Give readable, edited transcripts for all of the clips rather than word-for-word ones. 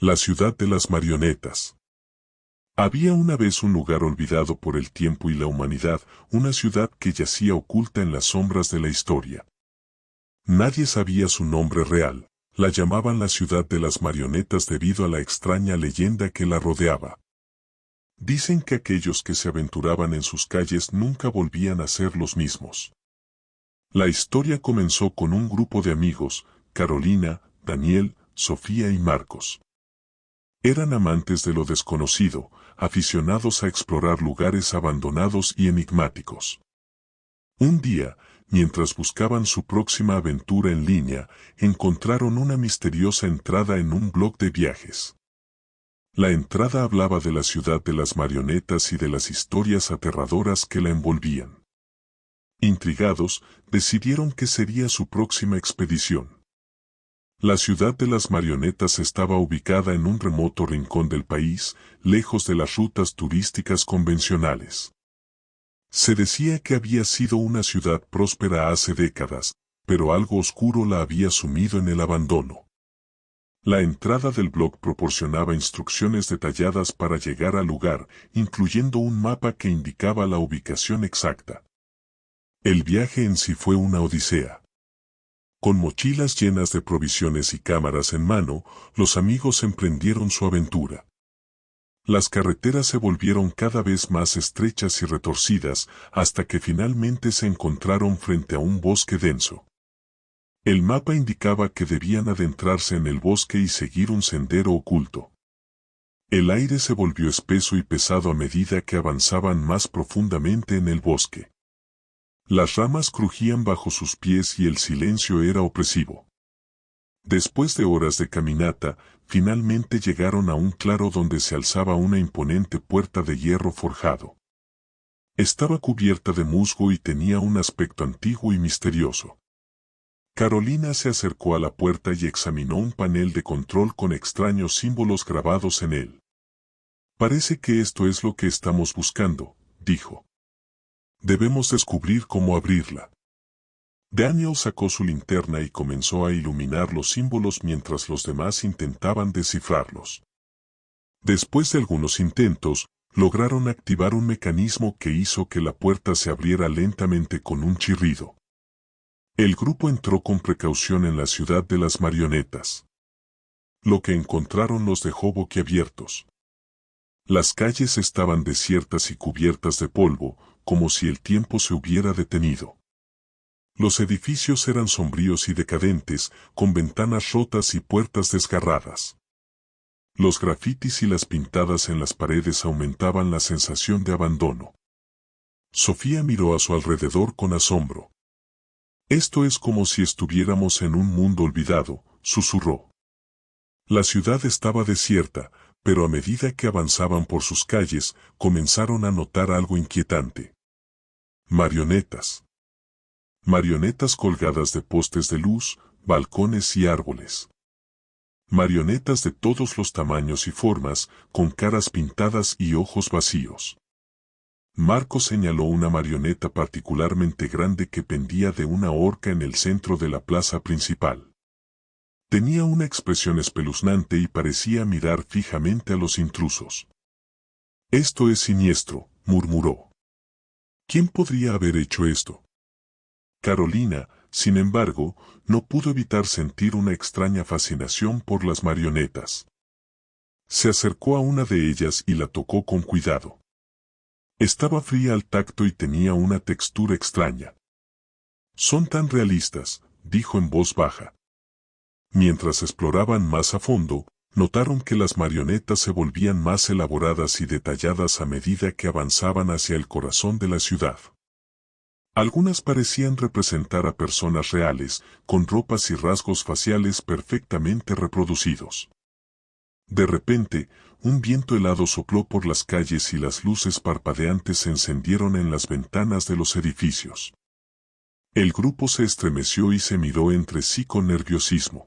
La ciudad de las marionetas. Había una vez un lugar olvidado por el tiempo y la humanidad, una ciudad que yacía oculta en las sombras de la historia. Nadie sabía su nombre real, la llamaban la ciudad de las marionetas debido a la extraña leyenda que la rodeaba. Dicen que aquellos que se aventuraban en sus calles nunca volvían a ser los mismos. La historia comenzó con un grupo de amigos, Carolina, Daniel, Sofía y Marcos. Eran amantes de lo desconocido, aficionados a explorar lugares abandonados y enigmáticos. Un día, mientras buscaban su próxima aventura en línea, encontraron una misteriosa entrada en un blog de viajes. La entrada hablaba de la ciudad de las marionetas y de las historias aterradoras que la envolvían. Intrigados, decidieron que sería su próxima expedición. La ciudad de las marionetas estaba ubicada en un remoto rincón del país, lejos de las rutas turísticas convencionales. Se decía que había sido una ciudad próspera hace décadas, pero algo oscuro la había sumido en el abandono. La entrada del blog proporcionaba instrucciones detalladas para llegar al lugar, incluyendo un mapa que indicaba la ubicación exacta. El viaje en sí fue una odisea. Con mochilas llenas de provisiones y cámaras en mano, los amigos emprendieron su aventura. Las carreteras se volvieron cada vez más estrechas y retorcidas, hasta que finalmente se encontraron frente a un bosque denso. El mapa indicaba que debían adentrarse en el bosque y seguir un sendero oculto. El aire se volvió espeso y pesado a medida que avanzaban más profundamente en el bosque. Las ramas crujían bajo sus pies y el silencio era opresivo. Después de horas de caminata, finalmente llegaron a un claro donde se alzaba una imponente puerta de hierro forjado. Estaba cubierta de musgo y tenía un aspecto antiguo y misterioso. Carolina se acercó a la puerta y examinó un panel de control con extraños símbolos grabados en él. «Parece que esto es lo que estamos buscando», dijo. «Debemos descubrir cómo abrirla». Daniel sacó su linterna y comenzó a iluminar los símbolos mientras los demás intentaban descifrarlos. Después de algunos intentos, lograron activar un mecanismo que hizo que la puerta se abriera lentamente con un chirrido. El grupo entró con precaución en la ciudad de las marionetas. Lo que encontraron los dejó boquiabiertos. Las calles estaban desiertas y cubiertas de polvo, como si el tiempo se hubiera detenido. Los edificios eran sombríos y decadentes, con ventanas rotas y puertas desgarradas. Los grafitis y las pintadas en las paredes aumentaban la sensación de abandono. Sofía miró a su alrededor con asombro. «Esto es como si estuviéramos en un mundo olvidado», susurró. La ciudad estaba desierta, pero a medida que avanzaban por sus calles, comenzaron a notar algo inquietante. Marionetas. Marionetas colgadas de postes de luz, balcones y árboles. Marionetas de todos los tamaños y formas, con caras pintadas y ojos vacíos. Marco señaló una marioneta particularmente grande que pendía de una horca en el centro de la plaza principal. Tenía una expresión espeluznante y parecía mirar fijamente a los intrusos. «Esto es siniestro», murmuró. «¿Quién podría haber hecho esto?» Carolina, sin embargo, no pudo evitar sentir una extraña fascinación por las marionetas. Se acercó a una de ellas y la tocó con cuidado. Estaba fría al tacto y tenía una textura extraña. «Son tan realistas», dijo en voz baja. Mientras exploraban más a fondo, notaron que las marionetas se volvían más elaboradas y detalladas a medida que avanzaban hacia el corazón de la ciudad. Algunas parecían representar a personas reales, con ropas y rasgos faciales perfectamente reproducidos. De repente, un viento helado sopló por las calles y las luces parpadeantes se encendieron en las ventanas de los edificios. El grupo se estremeció y se miró entre sí con nerviosismo.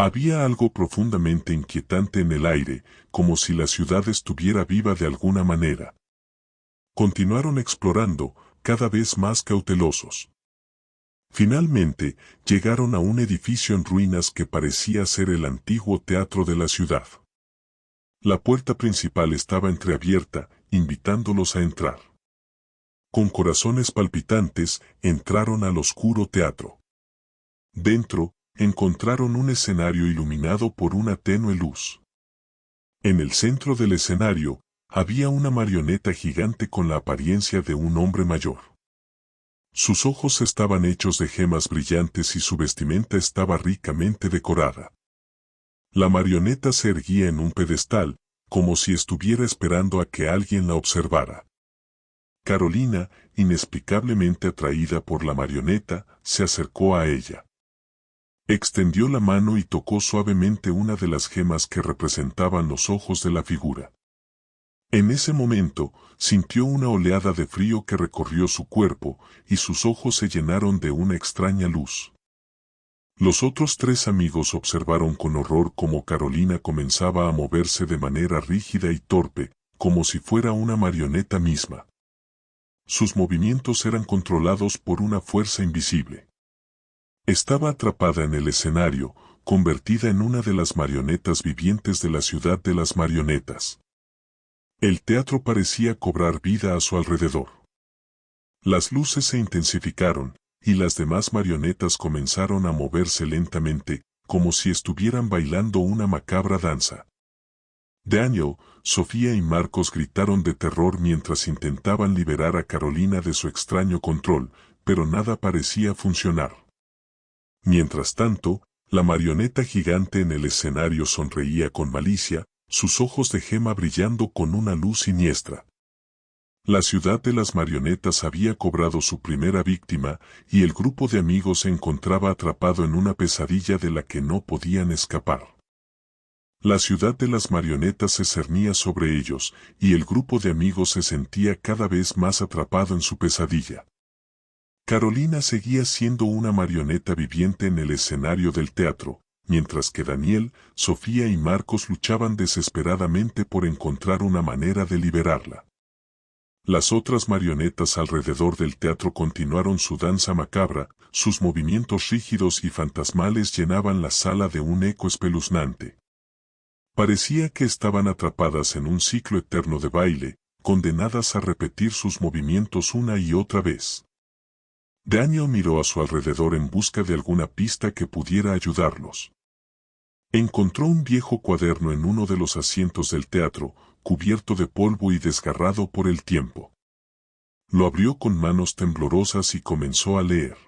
Había algo profundamente inquietante en el aire, como si la ciudad estuviera viva de alguna manera. Continuaron explorando, cada vez más cautelosos. Finalmente, llegaron a un edificio en ruinas que parecía ser el antiguo teatro de la ciudad. La puerta principal estaba entreabierta, invitándolos a entrar. Con corazones palpitantes, entraron al oscuro teatro. Dentro, encontraron un escenario iluminado por una tenue luz. En el centro del escenario, había una marioneta gigante con la apariencia de un hombre mayor. Sus ojos estaban hechos de gemas brillantes y su vestimenta estaba ricamente decorada. La marioneta se erguía en un pedestal, como si estuviera esperando a que alguien la observara. Carolina, inexplicablemente atraída por la marioneta, se acercó a ella. Extendió la mano y tocó suavemente una de las gemas que representaban los ojos de la figura. En ese momento, sintió una oleada de frío que recorrió su cuerpo, y sus ojos se llenaron de una extraña luz. Los otros tres amigos observaron con horror cómo Carolina comenzaba a moverse de manera rígida y torpe, como si fuera una marioneta misma. Sus movimientos eran controlados por una fuerza invisible. Estaba atrapada en el escenario, convertida en una de las marionetas vivientes de la ciudad de las marionetas. El teatro parecía cobrar vida a su alrededor. Las luces se intensificaron, y las demás marionetas comenzaron a moverse lentamente, como si estuvieran bailando una macabra danza. Daniel, Sofía y Marcos gritaron de terror mientras intentaban liberar a Carolina de su extraño control, pero nada parecía funcionar. Mientras tanto, la marioneta gigante en el escenario sonreía con malicia, sus ojos de gema brillando con una luz siniestra. La ciudad de las marionetas había cobrado su primera víctima, y el grupo de amigos se encontraba atrapado en una pesadilla de la que no podían escapar. La ciudad de las marionetas se cernía sobre ellos, y el grupo de amigos se sentía cada vez más atrapado en su pesadilla. Carolina seguía siendo una marioneta viviente en el escenario del teatro, mientras que Daniel, Sofía y Marcos luchaban desesperadamente por encontrar una manera de liberarla. Las otras marionetas alrededor del teatro continuaron su danza macabra, sus movimientos rígidos y fantasmales llenaban la sala de un eco espeluznante. Parecía que estaban atrapadas en un ciclo eterno de baile, condenadas a repetir sus movimientos una y otra vez. Daniel miró a su alrededor en busca de alguna pista que pudiera ayudarlos. Encontró un viejo cuaderno en uno de los asientos del teatro, cubierto de polvo y desgarrado por el tiempo. Lo abrió con manos temblorosas y comenzó a leer.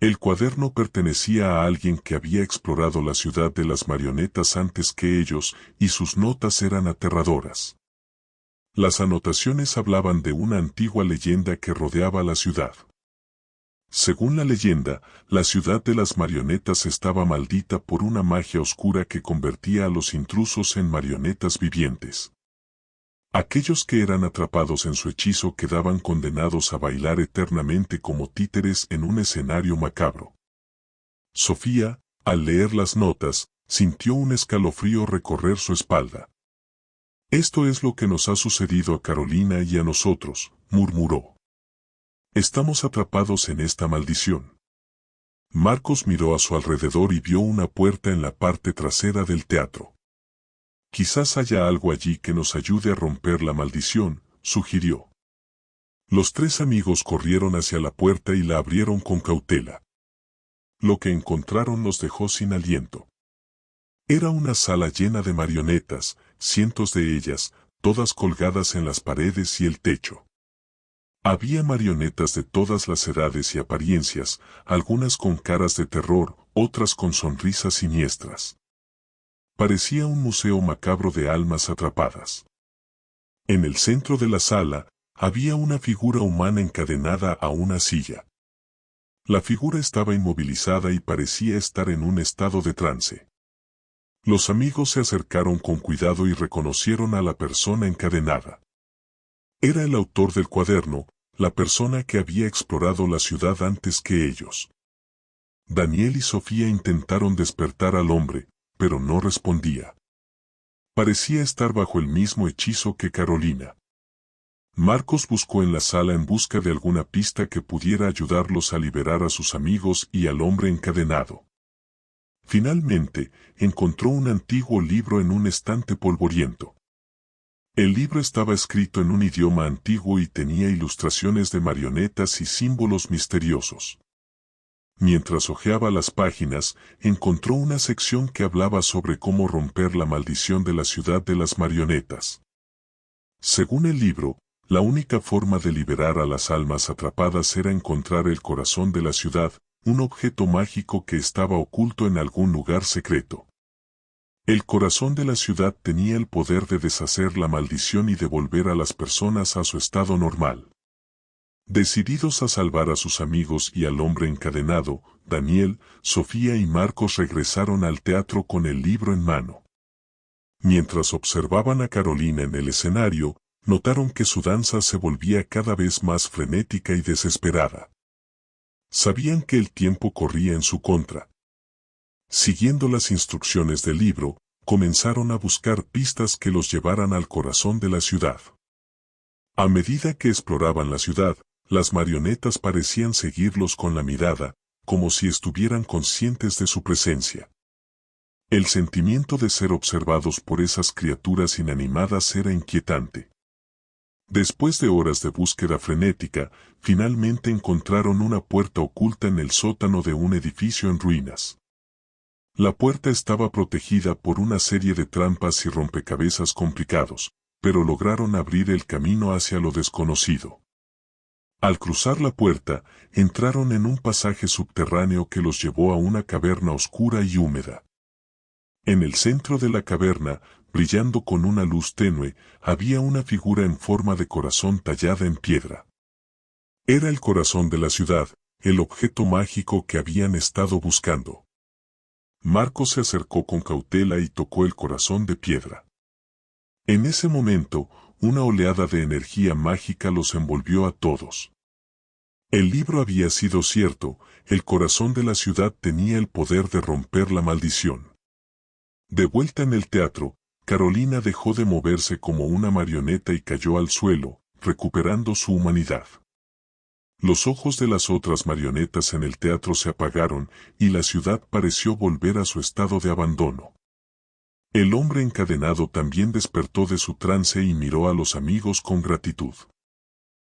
El cuaderno pertenecía a alguien que había explorado la ciudad de las marionetas antes que ellos, y sus notas eran aterradoras. Las anotaciones hablaban de una antigua leyenda que rodeaba la ciudad. Según la leyenda, la ciudad de las marionetas estaba maldita por una magia oscura que convertía a los intrusos en marionetas vivientes. Aquellos que eran atrapados en su hechizo quedaban condenados a bailar eternamente como títeres en un escenario macabro. Sofía, al leer las notas, sintió un escalofrío recorrer su espalda. «Esto es lo que nos ha sucedido a Carolina y a nosotros», murmuró. «Estamos atrapados en esta maldición». Marcos miró a su alrededor y vio una puerta en la parte trasera del teatro. «Quizás haya algo allí que nos ayude a romper la maldición», sugirió. Los tres amigos corrieron hacia la puerta y la abrieron con cautela. Lo que encontraron los dejó sin aliento. Era una sala llena de marionetas, cientos de ellas, todas colgadas en las paredes y el techo. Había marionetas de todas las edades y apariencias, algunas con caras de terror, otras con sonrisas siniestras. Parecía un museo macabro de almas atrapadas. En el centro de la sala, había una figura humana encadenada a una silla. La figura estaba inmovilizada y parecía estar en un estado de trance. Los amigos se acercaron con cuidado y reconocieron a la persona encadenada. Era el autor del cuaderno, la persona que había explorado la ciudad antes que ellos. Daniel y Sofía intentaron despertar al hombre, pero no respondía. Parecía estar bajo el mismo hechizo que Carolina. Marcos buscó en la sala en busca de alguna pista que pudiera ayudarlos a liberar a sus amigos y al hombre encadenado. Finalmente, encontró un antiguo libro en un estante polvoriento. El libro estaba escrito en un idioma antiguo y tenía ilustraciones de marionetas y símbolos misteriosos. Mientras hojeaba las páginas, encontró una sección que hablaba sobre cómo romper la maldición de la ciudad de las marionetas. Según el libro, la única forma de liberar a las almas atrapadas era encontrar el corazón de la ciudad, un objeto mágico que estaba oculto en algún lugar secreto. El corazón de la ciudad tenía el poder de deshacer la maldición y devolver a las personas a su estado normal. Decididos a salvar a sus amigos y al hombre encadenado, Daniel, Sofía y Marcos regresaron al teatro con el libro en mano. Mientras observaban a Carolina en el escenario, notaron que su danza se volvía cada vez más frenética y desesperada. Sabían que el tiempo corría en su contra. Siguiendo las instrucciones del libro, comenzaron a buscar pistas que los llevaran al corazón de la ciudad. A medida que exploraban la ciudad, las marionetas parecían seguirlos con la mirada, como si estuvieran conscientes de su presencia. El sentimiento de ser observados por esas criaturas inanimadas era inquietante. Después de horas de búsqueda frenética, finalmente encontraron una puerta oculta en el sótano de un edificio en ruinas. La puerta estaba protegida por una serie de trampas y rompecabezas complicados, pero lograron abrir el camino hacia lo desconocido. Al cruzar la puerta, entraron en un pasaje subterráneo que los llevó a una caverna oscura y húmeda. En el centro de la caverna, brillando con una luz tenue, había una figura en forma de corazón tallada en piedra. Era el corazón de la ciudad, el objeto mágico que habían estado buscando. Marcos se acercó con cautela y tocó el corazón de piedra. En ese momento, una oleada de energía mágica los envolvió a todos. El libro había sido cierto, el corazón de la ciudad tenía el poder de romper la maldición. De vuelta en el teatro, Carolina dejó de moverse como una marioneta y cayó al suelo, recuperando su humanidad. Los ojos de las otras marionetas en el teatro se apagaron y la ciudad pareció volver a su estado de abandono. El hombre encadenado también despertó de su trance y miró a los amigos con gratitud.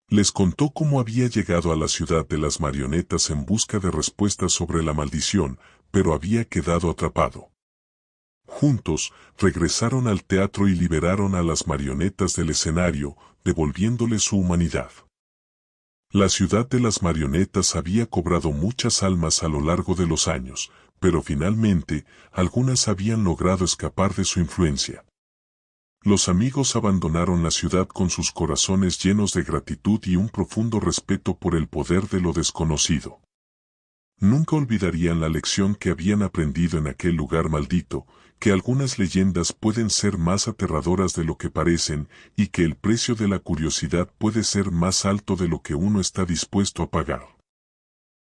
Les contó cómo había llegado a la ciudad de las marionetas en busca de respuestas sobre la maldición, pero había quedado atrapado. Juntos, regresaron al teatro y liberaron a las marionetas del escenario, devolviéndoles su humanidad. La ciudad de las marionetas había cobrado muchas almas a lo largo de los años, pero finalmente, algunas habían logrado escapar de su influencia. Los amigos abandonaron la ciudad con sus corazones llenos de gratitud y un profundo respeto por el poder de lo desconocido. Nunca olvidarían la lección que habían aprendido en aquel lugar maldito, que algunas leyendas pueden ser más aterradoras de lo que parecen y que el precio de la curiosidad puede ser más alto de lo que uno está dispuesto a pagar.